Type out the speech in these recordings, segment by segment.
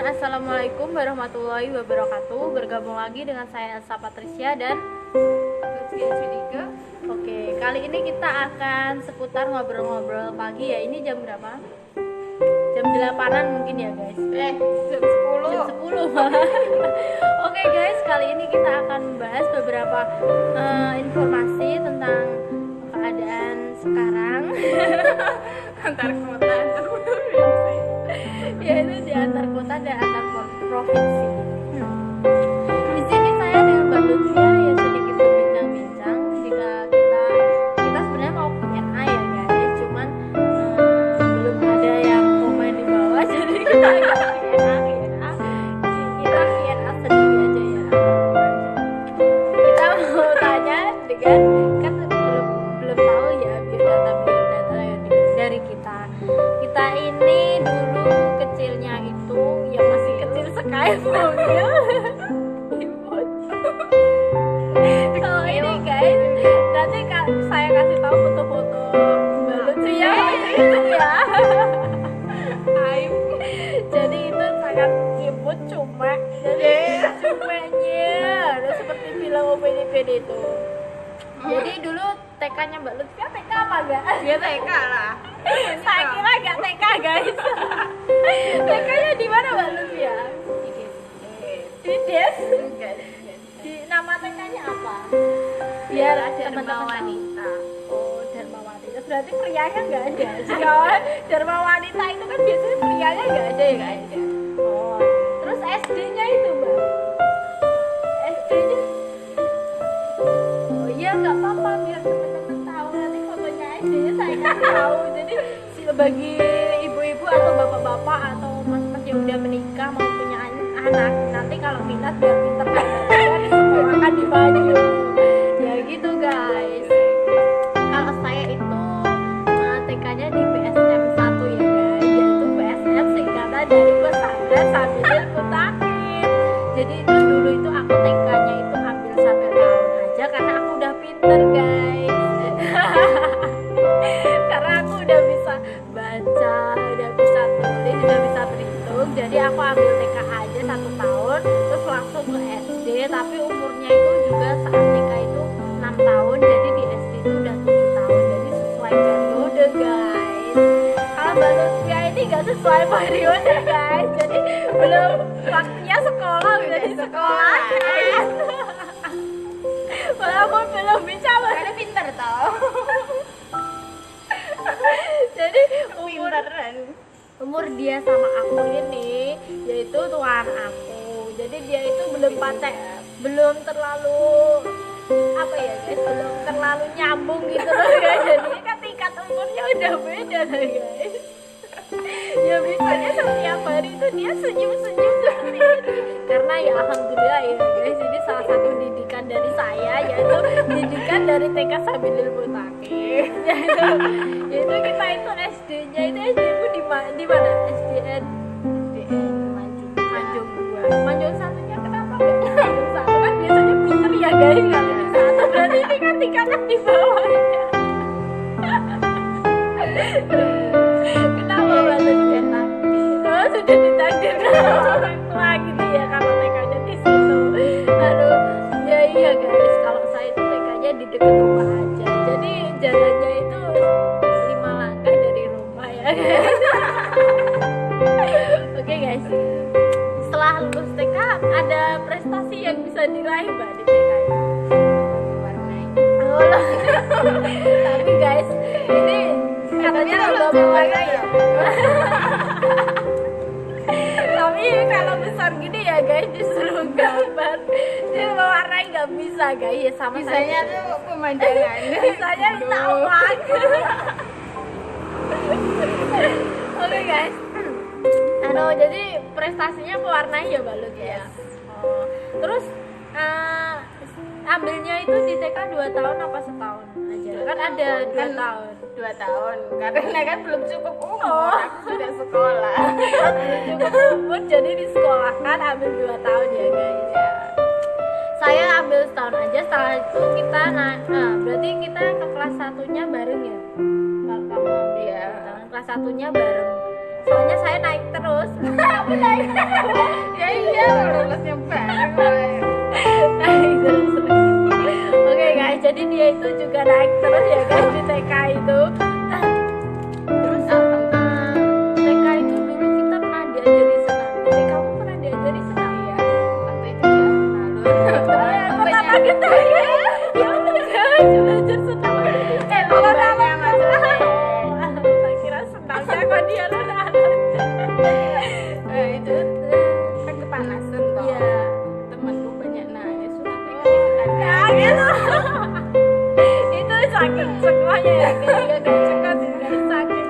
Assalamualaikum warahmatullahi wabarakatuh. Bergabung lagi dengan saya Elsa Patricia dan Oke, kali ini kita akan seputar ngobrol-ngobrol pagi ya. Ini jam berapa? Jam 8-an mungkin ya guys. Jam 10. Jam 10 malah. Oke guys, kali ini kita akan membahas beberapa informasi tentang keadaan sekarang Antar kota, antar provinsi. yaitu di antar kota dan antar provinsi. Di sini saya dengan Mbak Lutfia ya sedikit berbincang-bincang jika kita sebenarnya mau Q&A ya guys, cuman belum ada yang komen di bawah jadi kita agak Q&A kita Q&A sendiri aja ya. Kita mau tanya dengan kan belum tahu ya biodata dari kita ini dulu kecilnya itu yang masih kecil sekali mobil kalau ini guys nanti saya kasih tahu foto-foto balut ya itu ya jadi itu sangat imut cuma jadi cumanya udah seperti film OPDPD itu. Jadi dulu TK-nya Mbak Lutfia TK apa enggak? Dia TK lah. Saya kira enggak TK guys. TK-nya di mana Mbak Lutfia? Di Des. Di nama TK-nya apa? Biar Dharma Wanita. Oh, Dharma Wanita. Berarti prianya enggak ada. Ya, Dharma Wanita itu kan biasanya prianya enggak ada ya guys. Oh. Terus SD-nya itu, Mbak. SD-nya ya nggak apa-apa biar teman-teman tahu nanti fotonya SD-nya saya kasih tahu. Jadi bagi ibu-ibu atau bapak-bapak atau mas-mas yang udah menikah mau punya anak nanti kalau minat biar pinter kan disekolahkan di Bandung ya gitu guys. Kalau saya itu TK-nya di PSM 1 ya guys, yaitu PSM singkatan dari Pesantren Sabilil Mutakin. Jadi itu dulu itu aku TK-nya itu ambil 1 tahun aja karena aku udah pinter guys. Karena aku udah bisa baca, udah bisa tulis, udah bisa berhitung. Jadi aku ambil TK aja 1 tahun terus langsung ke SD. Tapi umurnya itu juga saat TK itu 6 tahun, jadi di SD itu udah 7 tahun. Jadi sesuai periode guys. Kalau Mbak Lutfia ini gak sesuai periode guys, jadi belum waktunya sekolah udah di sekolah kan. Walaupun belum bisa Karena pinter tau. jadi umur dia sama aku ini yaitu tuan aku. Jadi dia itu belum terlalu apa ya guys, belum terlalu nyambung gitu loh guys. Jadi kan tingkat umurnya udah beda lah guys. Ya biasanya setiap hari itu dia senyum-senyum seperti itu. Karena ya alhamdulillah ya guys, ini salah satu didikan dari saya yaitu didikan dari TK Sabilil Mutakin. Yaitu kita itu SD-nya itu SD-ku di mana? SDN Manjung 2. Manjung 1-nya kenapa enggak Manjung 1 kan biasanya pinter ya guys. Kalau berarti ini kan tingkatan di bawahnya. Kenapa baru sudah ditakdirkan orang tua gitu ya kalau TK-nya di situ. Aduh, ya iya guys, kalau saya itu TK-nya di dekat rumah aja. Jadi jalannya itu 5 langkah dari rumah ya guys. Oke guys. Setelah lulus TK ada prestasi yang bisa diraih Mbak di TK-nya. Tapi guys, ini katanya belum mewarnai ya. Tapi kalau besar gini ya guys disuruh gambar, dia mewarnai nggak bisa guys ya sama Bisanya saya. tuh pemandangan. Bisanya ditawak. Oke guys. Jadi prestasinya mewarnai ya Balut ya. Oh, terus ambilnya itu di TK 2 tahun apa setahun aja? Kan ada 2 tahun. 2 tahun karena kan belum cukup umur, aku sudah sekolah. cukup umur jadi disekolahkan ambil 2 tahun ya guys ya. Saya ambil setahun aja, setelah itu kita berarti kita ke kelas 1-nya bareng ya. Kalau kamu ambil Iya. kelas 1-nya bareng. Soalnya saya naik terus. Aku naik terus. Ya iya, lulusnya bareng. Naik terus. Oke guys, jadi dia itu juga naik terus ya guys di TK itu. Terus TK itu dulu kita pernah diajari senam. Jadi kamu pernah diajari senam? Iya, waktu itu ya lalu. Pertama kita ya. Ya udah guys, belajar senam. Olahraga tak kira senamnya kok dia Itu kan kepanasan toh. Iya. Temanku banyak nangis, sudah ikutan Ya gitu. Itu saking sekolahnya ya, ketika gak guys, saking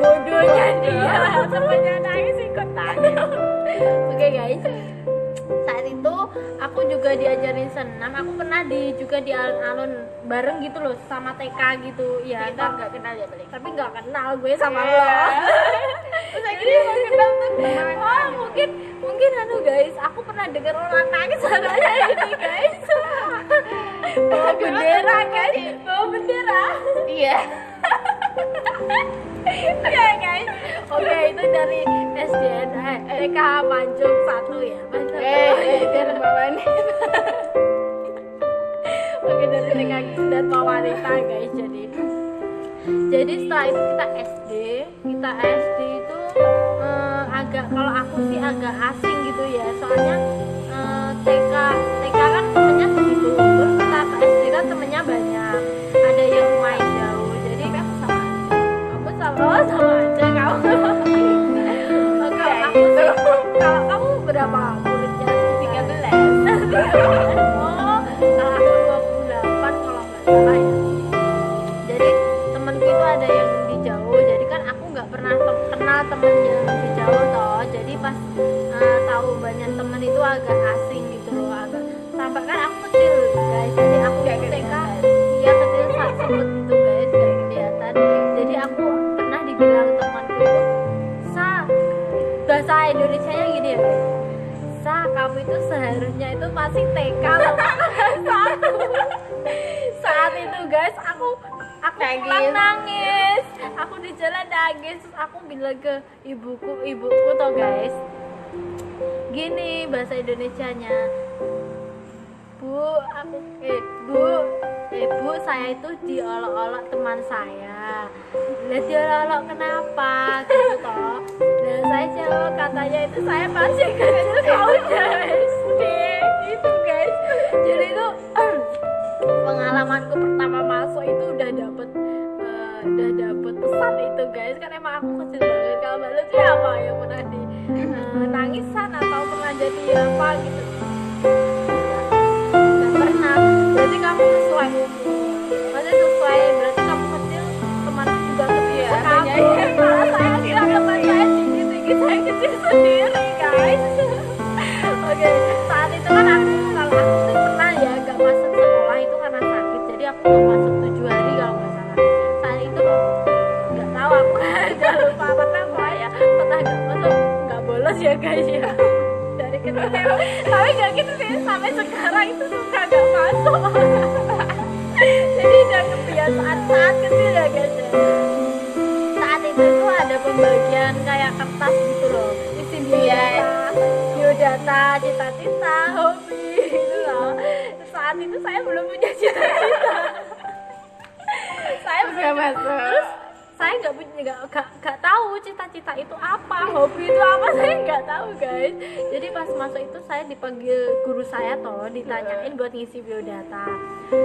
bodohnya dia semuanya nangis ikut nangis. Oke guys, saat itu aku juga diajarin senam. Aku pernah juga di alun-alun bareng gitu loh sama TK gitu ya. Kita nggak kenal ya balik. Tapi nggak kenal gue sama Iya. lo. Terus akhirnya mau kenal tuh gimana? Oh mungkin guys, aku pernah dengar orang nangis suaranya ini guys. Bawa bendera guys, bawa bendera. Iya. Ya guys. Oke, itu dari SDN TK Manjung 1 ya. Jangan bawa nih. Oke, dari TK dan wanita guys. Jadi setelah itu kita SD itu agak, kalau aku sih agak asing gitu ya. Soalnya TK kan temennya segitu, terus kita ke SD kan temennya banyak. Ada yang main jauh. Jadi aku sama aja kamu. Oke, aku sih kalau kamu berapa muridnya? 13. Oh, kalau aku 28 kalau nggak salah ya. Jadi temenku itu ada yang di jauh, jadi kan aku nggak pernah kenal temen yang di jauh toh. Jadi pas tahu banyak temen itu agak asing gitu loh, agak sampai kan aku kecil guys. Jadi aku TK iya kecil saat semut itu guys, kayak kelihatan. Jadi aku pernah dibilang temanku itu, bahasa Indonesianya gini ya guys, kamu itu seharusnya itu masih TK loh. Saat itu guys aku pulang nangis, aku di jalan nangis, terus aku bilang ke ibuku toh guys, gini bahasa Indonesianya, Bu, saya itu diolok-olok teman saya. Lah diolok-olok kenapa gitu toh. Dan saya jawab, katanya itu saya masih kecil kok udah SD gitu guys. Jadi itu pengalamanku pertama masuk itu udah dapet pesan itu guys. Kan emang aku kecil banget. Kalau Mbak Lutfi apa yang pernah di nangisan atau pernah jadi apa gitu? Nggak pernah. Berarti kamu sesuai umur. Maksudnya sesuai, berarti kamu kecil, temanku juga kecil kamu. Malah saya kira teman saya tinggi, saya kecil sendiri guys. Oke, saat itu kan kalau aku sih pernah ya gak masuk sekolah itu karena sakit. Jadi aku gak masuk 7 hari kalau nggak salah. Saat itu nggak tahu aku udah lupa pernah ya gak masuk, gak bolos ya guys ya. Dari kecil, tapi gak gitu sih, sampai sekarang itu suka gak masuk. Jadi udah kebiasaan saat kecil ya guys ya. Saat itu tuh ada pembagian kayak kertas gitu loh, isi biodata, cita-cita, hobi gitu loh. Saat itu saya belum punya cita-cita. Saya belum masuk. Terus saya nggak tahu cita-cita itu apa, hobi itu apa, saya nggak tahu guys. Jadi pas masuk itu saya dipanggil guru saya toh, ditanyain buat ngisi biodata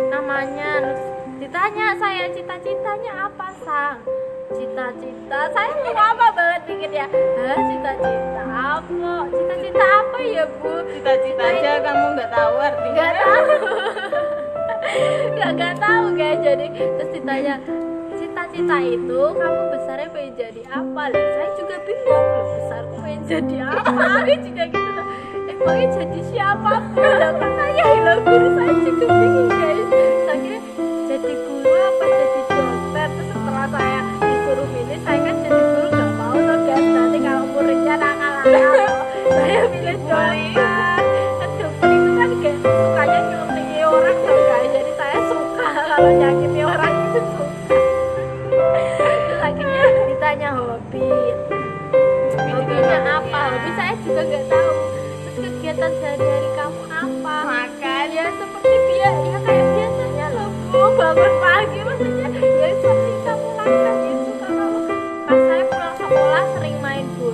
namanya, terus ditanya saya cita-citanya apa sang. Cita-cita saya lama banget pikir ya, cita-cita apa ya Bu? Cita-cita aja kamu nggak tahu artinya. Nggak tahu guys. Jadi terus ditanya cita-cita itu kamu besarnya pengen jadi apa? Lah saya juga bingung, loh besarku pengen jadi apa? Juga gitu loh. Emangnya jadi siapa pun? Lah kan saya hilang guru, saya juga bingung guys. Saya kira jadi guru apa jadi dokter. Terus setelah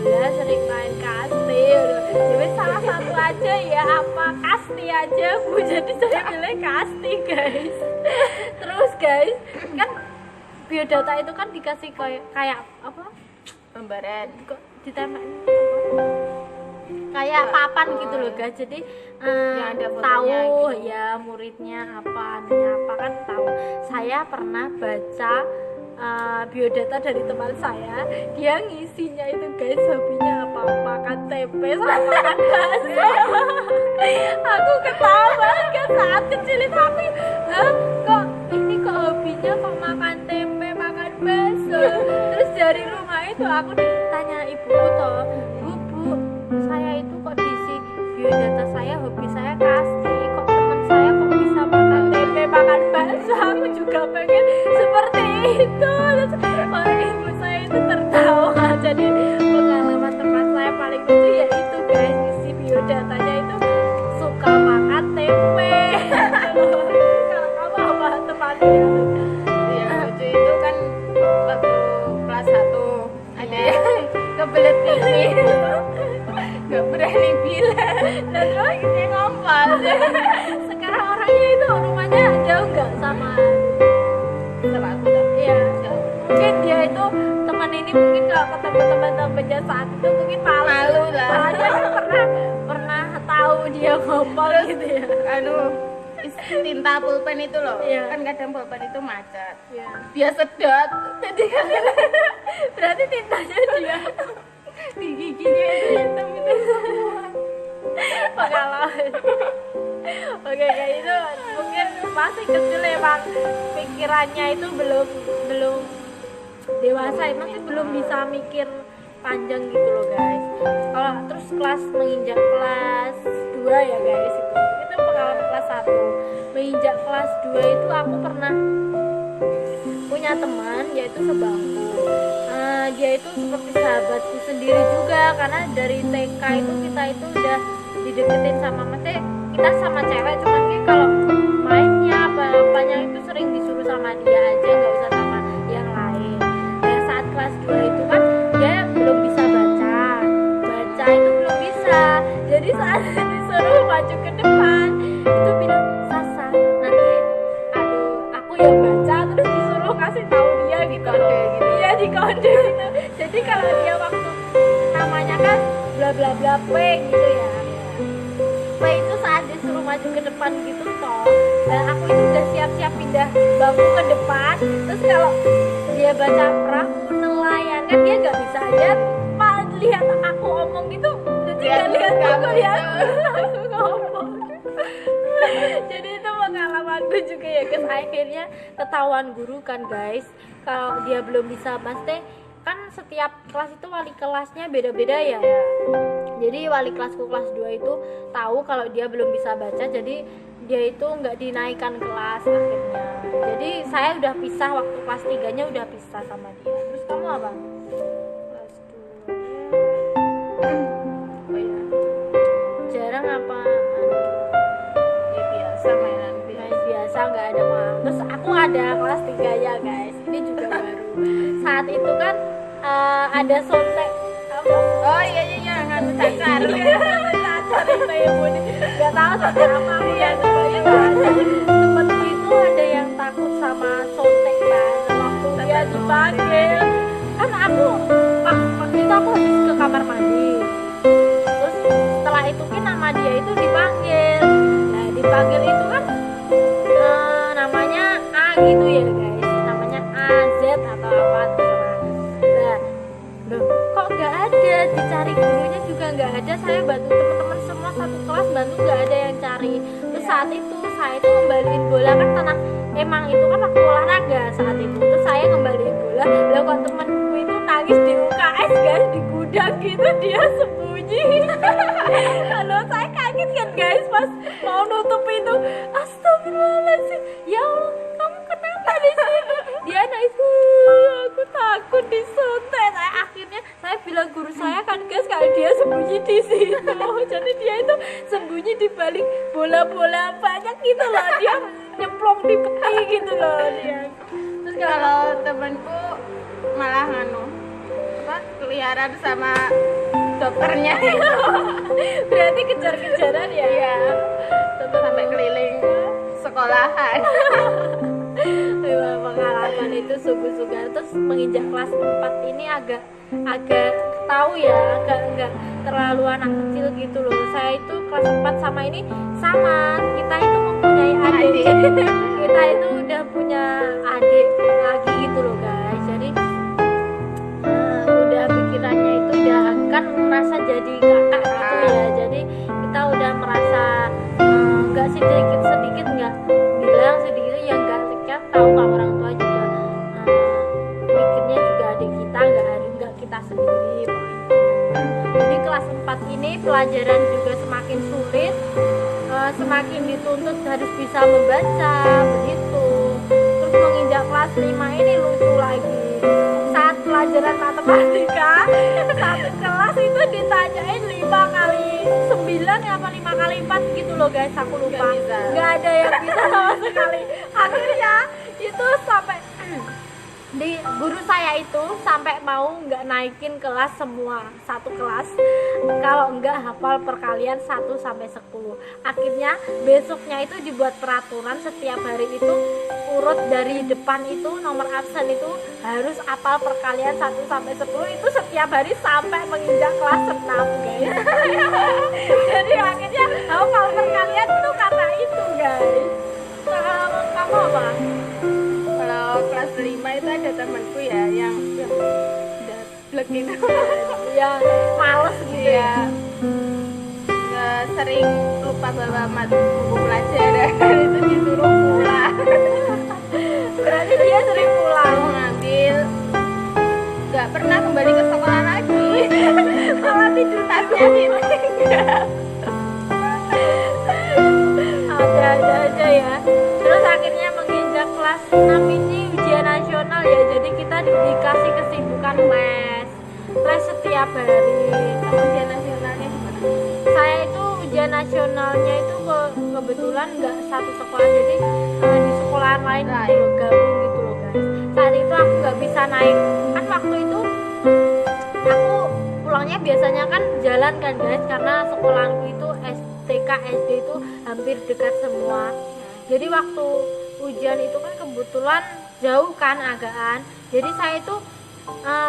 bola, sering main kasti. Jadi salah satu aja ya, apa kasti aja Bu. Jadi saya pilih kasti guys. Terus guys, kan biodata itu kan dikasih kayak apa? Lembaran. Kok ditempel kayak papan gitu loh guys. Jadi ada fotonya tahu gitu. ya muridnya apa, anunya apa kan tahu. Saya pernah baca biodata dari teman saya, dia ngisinya itu guys hobinya apa, makan tempe sama makan bakso. Aku ketawa banget kan saat kecil itu, aku kok ini kok hobinya kok makan tempe makan bakso. Terus dari rumah itu aku ditanya ibuku toh, bu saya itu kok diisi biodata saya, hobi saya kasti, kok teman saya kok bisa makan tempe makan bakso, aku juga pengen seperti itu. Terus ibu saya itu tertawa. Jadi pengalaman teman saya paling lucu ya itu guys, isi biodatanya itu suka makan tempe. Kalau kamu apa temannya? Ya lucu itu kan waktu kelas 1 ada yang kebelet pipi nggak berani bilang, dan terus dia ngompal. Sekarang orangnya itu rumahnya jauh nggak sama? Iya, mungkin dia itu teman ini mungkin kalau ketemu teman-temannya saat itu mungkin malu lah. Soalnya kan pernah tahu dia ngomong gitu ya. Tinta pulpen itu loh, Iya. kan kadang pulpen itu macet, Iya. dia sedot, jadi kan Berarti tintanya dia di giginya itu hitam itu semua. pengalaman. Oke, kayak itu mungkin masih kecil emang pikirannya itu belum dewasa, masih belum bisa mikir panjang gitu loh guys. Kalau terus kelas menginjak kelas 2 ya guys, itu pengalaman kelas 1. Menginjak kelas 2 itu aku pernah punya teman yaitu sebangku. Dia itu seperti sahabatku sendiri juga, karena dari TK itu kita itu udah dideketin sama kita sama cewek, cuman kayak kalau mainnya apa-apanya itu sering disuruh sama dia aja, nggak usah sama yang lain. Dan saat kelas 2 itu kan dia belum bisa baca itu belum bisa, jadi saat disuruh maju ke depan itu bilang, Sasa nanti aku yang baca, terus disuruh kasih tahu dia gitu loh. Iya, di kode gitu. Jadi kalau dia waktu namanya kan bla bla bla P gitu ya, P itu saat disuruh maju ke depan gitu toh, dan aku itu udah siap-siap pindah bangku ke depan. Terus kalau dia baca perahu nelayan kan dia nggak bisa aja lihat aku omong gitu, jadi nggak lihat aku ya aku ngomong. Jadi itu pengalamanku juga ya guys. Akhirnya ketahuan guru kan guys, kalau dia belum bisa pasti kan setiap kelas itu wali kelasnya beda-beda ya. Jadi wali kelasku kelas 2 itu tahu kalau dia belum bisa baca, jadi dia itu nggak dinaikkan kelas akhirnya. Jadi saya udah pisah waktu kelas 3-nya udah pisah sama dia. Terus kamu apa? Kelas 2. Oh ya. Jarang apa? Ya biasa mainan Main biasa nggak ada pengalaman. Terus aku ada kelas 3 ya guys. Ini juga baru. Saat itu kan ada sontek apa? Oh iya nganu cacar. Cacar itu ya bun. Nggak tahu sontek apa ya. Temenku itu ada yang takut sama sontek kan. Waktu dia dipanggil kan aku waktu itu aku habis ke kamar mandi. Terus setelah itu kan nama dia itu dipanggil. Nah dipanggil itu kan namanya A gitu ya guys, namanya A, Z atau apa terserah. Nah, loh kok nggak ada, dicari gurunya juga nggak ada. Saya bantu teman-teman semua satu kelas bantu, nggak ada yang cari. Terus saat itu saya itu ngembaliin bola kan, tanah emang itu kan waktu olahraga saat itu. Terus saya ngembaliin bola, lah kok temanku itu nangis di UKS guys, di gudang gitu dia sembunyi. Lalu saya kaget kan guys pas mau nutup itu, astagfirullahaladzim, ya Allah kamu kenapa di sini? Dia nangis, aku takut disuntik. Akhirnya saya bilang guru saya kan guys kalau dia sembunyi di situ. Jadi dia itu sembunyi di balik bola-bola banyak gitu loh, dia nyemplung di peti gitu loh dia. Terus Kalau temanku malah nganu apa keliaran sama dokternya. Berarti kejar-kejaran ya. Iya. Sampai keliling sekolahan. Wah, pengalaman itu sungguh-sungguh. Terus menginjak kelas 4 ini agak tahu ya, agak enggak terlalu anak kecil gitu loh. Saya itu kelas 4 sama ini sama, kita itu mempunyai adik. Kita itu udah punya adik lagi gitu loh guys. Jadi udah pikirannya itu udah kan merasa jadi kakak gitu ya. Jadi kita udah merasa enggak sedikit nggak bilang sedikit ya enggak sekian, tahu kalau orang tua juga mikirnya juga adik kita enggak kita sendiri. Jadi kelas 4 ini pelajaran juga semakin sulit, semakin dituntut harus bisa membaca begitu. Terus menginjak kelas 5 ini lucu lagi, saat pelajaran matematika satu kelas itu ditanyain 5 kali 9 apa 5 kali 4 gitu loh guys, aku lupa, nggak ada yang bisa sama sekali. Akhirnya itu sampai di guru saya itu sampai mau nggak naikin kelas semua, satu kelas kalau nggak hafal perkalian 1 sampai 10. Akhirnya besoknya itu dibuat peraturan setiap hari itu urut dari depan itu nomor absen itu harus hafal perkalian 1 sampai 10 itu setiap hari sampai menginjak kelas 6 guys. Jadi akhirnya hafal perkalian itu karena itu guys. Kalau kamu apa? Kalau kelas 5 itu ada temanku ya yang dablek gitu. Ya males gitu ya. Sering lupa bawa buku pelajaran itu disuruh pulang. Berarti dia sering pulang ngambil, nggak pernah kembali ke sekolah lagi. malah tidur Tasnya ditinggal. ada aja ya. Terus akhirnya menginjak kelas 6 ini ujian nasional ya, jadi kita dikasih kesibukan les setiap hari. Ujian nasionalnya gimana? Saya itu ujian nasionalnya itu kebetulan nggak satu sekolah, jadi di sekolahan lain gitu loh, gabung gitu loh guys. Saat itu aku nggak bisa naik, kan waktu itu aku pulangnya biasanya kan jalan kan guys, karena sekolahanku itu TK SD itu hampir dekat semua. Jadi waktu ujian itu kan kebetulan jauh kan agakan, jadi saya itu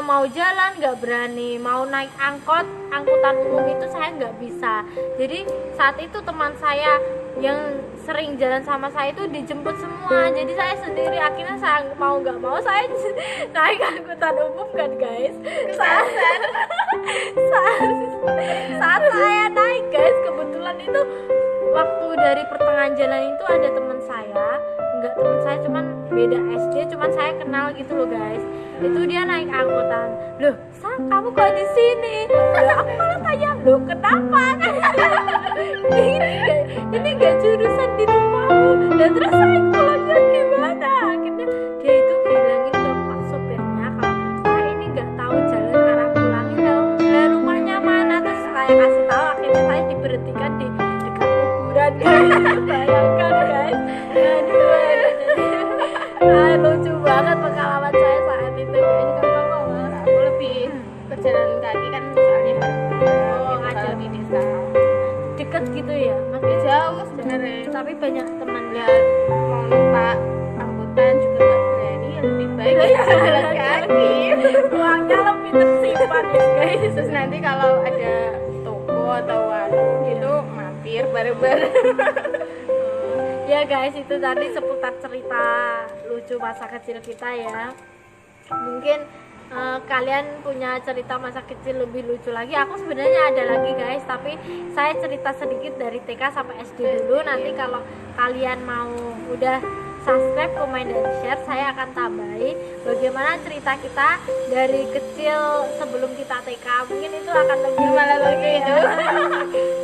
mau jalan nggak berani, mau naik angkutan umum itu saya nggak bisa. Jadi saat itu teman saya yang sering jalan sama saya itu dijemput semua, jadi saya sendiri. Akhirnya saya mau nggak mau saya naik angkutan umum kan guys. Saat saya naik guys, kebetulan itu waktu dari pertengahan jalan itu ada teman saya, nggak teman saya cuman beda SD, cuman saya kenal gitu loh guys. Itu dia naik angkutan, loh Sa, kamu kok di sini? Loh, aku malah tanya, loh kenapa? ini gak jurusan di rumahmu. Dan terus saya pulangnya gimana? Akhirnya dia itu bilangin ke pak sopirnya kalau saya ini gak tahu jalan arah pulangnya dong. Lah rumahnya mana? Terus saya kasih tahu, akhirnya saya diberhentikan di dekat kuburan guys. Bayangkan guys. Aduh, lucu banget pengalaman saya saat itu guys. Aku lebih berjalan kaki kan soalnya aja di desa. Deket gitu ya, Makin jauh sebenarnya. tapi banyak temannya. Mau numpak angkutan juga nggak berani, lebih baik jalan kaki. Uangnya lebih tersimpan ya guys. Terus nanti kalau ada toko atau warung gitu mampir bareng-bareng. Ya guys, itu tadi seputar cerita lucu masa kecil kita ya. Mungkin kalian punya cerita masa kecil lebih lucu lagi. Aku sebenarnya ada lagi guys, tapi saya cerita sedikit dari TK sampai SD dulu. Nanti kalau kalian mau udah subscribe, komen, dan share, saya akan tambahi bagaimana cerita kita dari kecil sebelum kita TK. Mungkin itu akan lebih malah lucu itu.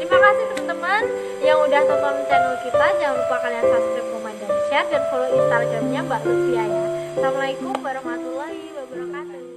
Terima kasih teman-teman yang udah tonton channel kita. Jangan lupa kalian subscribe, komen, dan share, dan follow Instagramnya Mbak Lutfia ya. Assalamualaikum warahmatullahi wabarakatuh.